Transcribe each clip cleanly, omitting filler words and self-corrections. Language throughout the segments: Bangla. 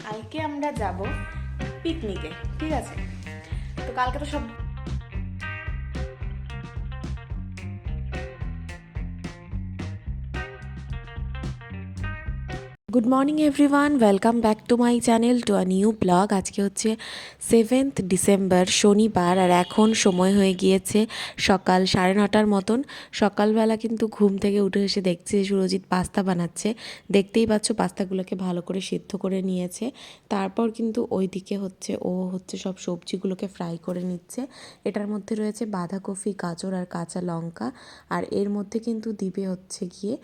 কালকে আমরা যাব পিকনিকে, ঠিক আছে? তো কালকে তো সব good morning everyone, welcome back to my channel to a new blog. আজকে হচ্ছে 7th ডিসেম্বর, শনিবার, আর এখন সময় হয়ে গিয়েছে সকাল 9:30 মতন। সকালবেলা কিন্তু ঘুম থেকে উঠে এসে দেখছি সুরজিৎ পাস্তা বানাচ্ছে। দেখতেই পাচ্ছ পাস্তাগুলোকে ভালো করে সিদ্ধ করে নিয়েছে। তারপর কিন্তু ওইদিকে হচ্ছে সব সবজিগুলোকে ফ্রাই করে নিচ্ছে। এটার মধ্যে রয়েছে বাঁধাকপি, গাজর আর কাঁচা লঙ্কা, আর এর মধ্যে কিন্তু দিবে হচ্ছে গিয়ে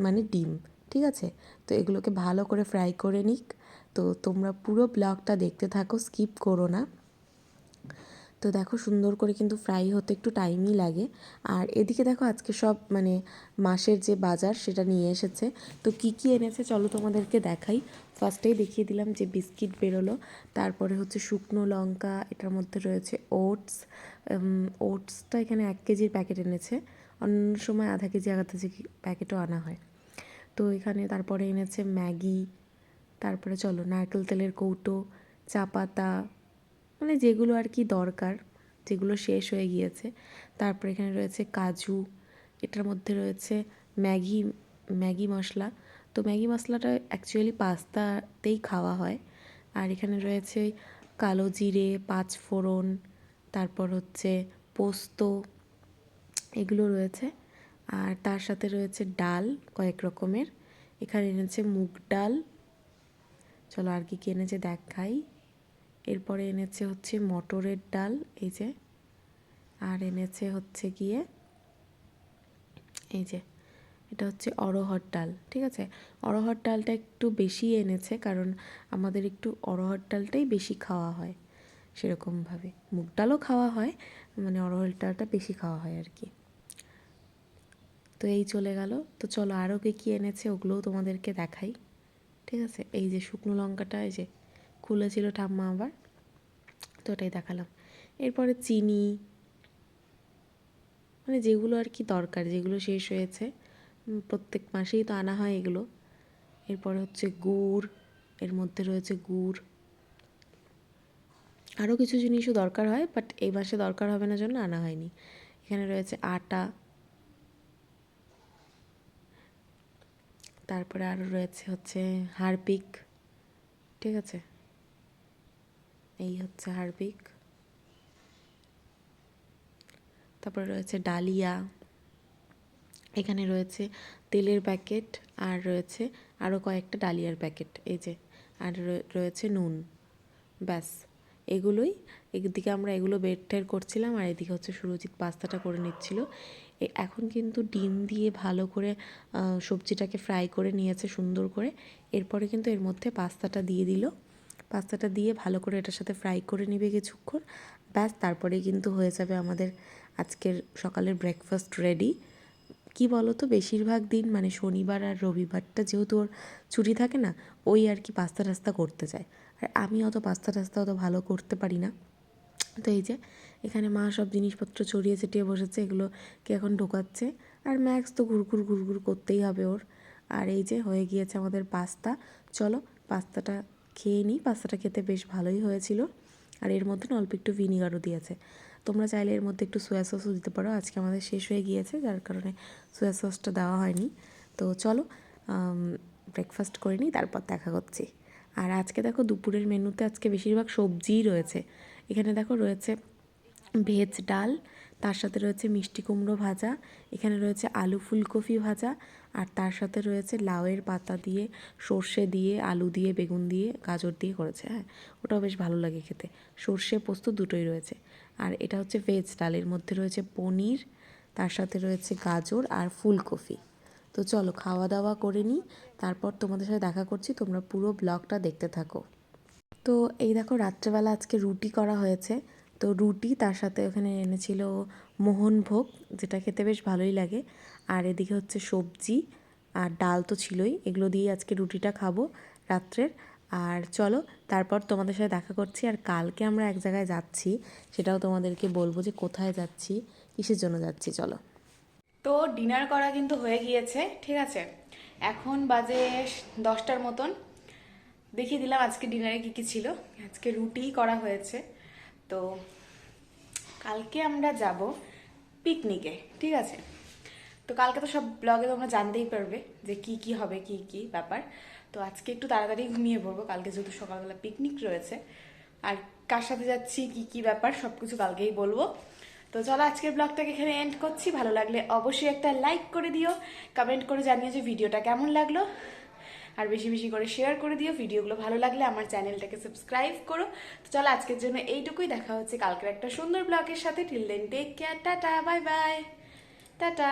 মানে ডিম, ঠিক আছে? তো এগুলোকে ভালো করে ফ্রাই করে নিক। তো তোমরা পুরো ব্লগটা দেখতে থাকো, স্কিপ করো না। তো দেখো সুন্দর করে কিন্তু ফ্রাই হতে একটু টাইমই লাগে। আর এদিকে দেখো আজকে সব মানে মাসের যে বাজার সেটা নিয়ে এসেছে। তো কি কি এনেছে চলো তোমাদেরকে দেখাই। ফার্স্টেই দেখিয়ে দিলাম যে বিস্কিট বেরোলো, তারপরে হচ্ছে শুকনো লঙ্কা, এটার মধ্যে রয়েছে ওটস। ওটসটা এখানে 1 কেজির প্যাকেট এনেছে, অন্য সময় আধা কেজি প্যাকেটও আনা হয়। তো এখানে তারপরে এনেছে ম্যাগি, তারপরে চলো নারকেল তেলের কৌটো, চা পাতা, মানে যেগুলো আর কি দরকার, যেগুলো শেষ হয়ে গিয়েছে। তারপরে এখানে রয়েছে কাজু, এটার মধ্যে রয়েছে ম্যাগি ম্যাগি মশলা। তো ম্যাগি মশলাটা অ্যাকচুয়ালি পাস্তাতেই খাওয়া হয়। আর এখানে রয়েছে কালো জিরে, 5 ফোড়ন, তারপর হচ্ছে পোস্ত, এগুলো রয়েছে। আর তার সাথে রয়েছে ডাল কয়েক রকমের। এখানে এনেছে মুগ ডাল। চলো আর কি কি এনেছে দেখাই। এরপরে এনেছে হচ্ছে মটরের ডাল, এই যে। আর এনেছে হচ্ছে গিয়ে এই যে, এটা হচ্ছে অড়হর ডাল, ঠিক আছে? অড়হর ডালটা একটু বেশি এনেছে, কারণ আমাদের একটু অড়হর ডালটাই বেশি খাওয়া হয় সেরকমভাবে। মুগ ডালও খাওয়া হয়, মানে অড়হর ডালটা বেশি খাওয়া হয় আর কি। তো এই চলে গেল। তো চলো আরও কী কী এনেছে ওগুলোও তোমাদেরকে দেখাই, ঠিক আছে? এই যে শুকনো লঙ্কাটা, এই যে খুলেছিল ঠাম্মা আবার, তো এটাই দেখালাম। এরপরে চিনি, মানে যেগুলো আর কি দরকার, যেগুলো শেষ হয়েছে, প্রত্যেক মাসেই তো আনা হয় এগুলো। এরপরে হচ্ছে গুড়, এর মধ্যে রয়েছে গুড়। আরও কিছু জিনিসও দরকার হয়, বাট এই মাসে দরকার হবে না জন্য আনা হয়নি। এখানে রয়েছে আটা, তারপরে আরও রয়েছে হচ্ছে হারপিক, ঠিক আছে? এই হচ্ছে হারপিক। তারপরে রয়েছে ডালিয়া, এখানে রয়েছে তেলের প্যাকেট, আর রয়েছে আরও কয়েকটা ডালিয়ার প্যাকেট, এই যে। আর রয়েছে নুন, ব্যাস এগুলোই। একদিকে আমরা এগুলো বের টের করছিলাম, আর এদিকে হচ্ছে সুরজিৎ পাস্তাটা করে নিচ্ছিল। এখন কিন্তু ডিম দিয়ে ভালো করে সবজিটাকে ফ্রাই করে নিয়েছে সুন্দর করে। এরপরে কিন্তু এর মধ্যে পাস্তাটা দিয়ে দিল। পাস্তাটা দিয়ে ভালো করে এটার সাথে ফ্রাই করে নেবে কিছুক্ষণ, ব্যাস। তারপরেই কিন্তু হয়ে যাবে আমাদের আজকের সকালের ব্রেকফাস্ট রেডি। কি বলো তো, বেশিরভাগ দিন মানে শনিবার আর রবিবারটা যেহেতু ওর ছুটি থাকে না, ওই আর কি পাস্তা টাস্তা করতে চায়। আর আমি অত পাস্তা টাস্তা অত ভালো করতে পারি না। তো এই যে এখানে মা সব জিনিসপত্র ছড়িয়ে ছিটিয়ে বসেছে, এগুলোকে এখন ঢোকাচ্ছে। আর ম্যাক্স তো ঘুরঘুর ঘুরঘুর করতেই হবে ওর। আর এই যে হয়ে গিয়েছে আমাদের পাস্তা। চলো পাস্তাটা খেয়ে নিই। পাস্তাটা খেতে বেশ ভালোই হয়েছিল। আর এর মধ্যে না অল্প একটু ভিনিগারও দিয়েছে। তোমরা চাইলে এর মধ্যে একটু সয়া সসও দিতে পারো। আজকে আমাদের শেষ হয়ে গিয়েছে, যার কারণে সয়া সসটা দেওয়া হয়নি। তো চলো ব্রেকফাস্ট করে নিই, তারপর দেখা করছি। আর আজকে দেখো দুপুরের মেনুতে আজকে বেশিরভাগ সবজিই রয়েছে। এখানে দেখো রয়েছে ভেজ ডাল, তার সাথে রয়েছে মিষ্টি কুমড়ো ভাজা, এখানে রয়েছে আলু ফুলকপি ভাজা, আর তার সাথে রয়েছে লাউয়ের পাতা দিয়ে, সর্ষে দিয়ে, আলু দিয়ে, বেগুন দিয়ে, গাজর দিয়ে করেছে। হ্যাঁ, ওটাও বেশ ভালো লাগে খেতে। সর্ষে পোস্ত দুটোই রয়েছে। আর এটা হচ্ছে ভেজ ডাল, এর মধ্যে রয়েছে পনির, তার সাথে রয়েছে গাজর আর ফুলকপি। তো চলো খাওয়া দাওয়া করে নিই, তারপর তোমাদের সাথে দেখা করছি। তোমরা পুরো ব্লগটা দেখতে থাকো। তো এই দেখো রাত্রেবেলা আজকে রুটি করা হয়েছে। তো রুটি, তার সাথে ওখানে এনেছিল মোহনভোগ, যেটা খেতে বেশ ভালোই লাগে। আর এদিকে হচ্ছে সবজি, আর ডাল তো ছিলই। এগুলো দিয়ে আজকে রুটিটা খাবো রাত্রের। আর চলো তারপর তোমাদের সাথে দেখা করছি। আর কালকে আমরা এক জায়গায় যাচ্ছি, সেটাও তোমাদেরকে বলবো যে কোথায় যাচ্ছি, কিসের জন্য যাচ্ছি। চলো। তো ডিনার করা কিন্তু হয়ে গিয়েছে, ঠিক আছে? এখন বাজে 10টার মতন। দেখিয়ে দিলাম আজকে ডিনারে কি কি ছিল। আজকে রুটি করা হয়েছে। তো কালকে আমরা যাব পিকনিকে, ঠিক আছে? তো কালকে তো সব ব্লগে তোমরা জানতেই পারবে যে কি কি হবে, কি কি ব্যাপার। তো আজকে একটু তাড়াতাড়ি ঘুমিয়ে পড়বো, কালকে যেহেতু সকালবেলা পিকনিক রয়েছে। আর কার সাথে যাচ্ছি, কি কি ব্যাপার, সব কিছু কালকেই বলবো। তো চলো আজকের ব্লগটাকে এখানে এন্ড করছি। ভালো লাগলে অবশ্যই একটা লাইক করে দিও, কমেন্ট করে জানিও যে ভিডিওটা কেমন লাগলো। আর বেশি বেশি করে শেয়ার করে দিও। ভিডিওগুলো ভালো লাগলে আমার চ্যানেলটাকে সাবস্ক্রাইব করো। তো চলো আজকের জন্য এইটুকুই। দেখা হচ্ছে কালকের একটা সুন্দর ব্লগের সাথে। Till then take care, tata, bye bye, tata.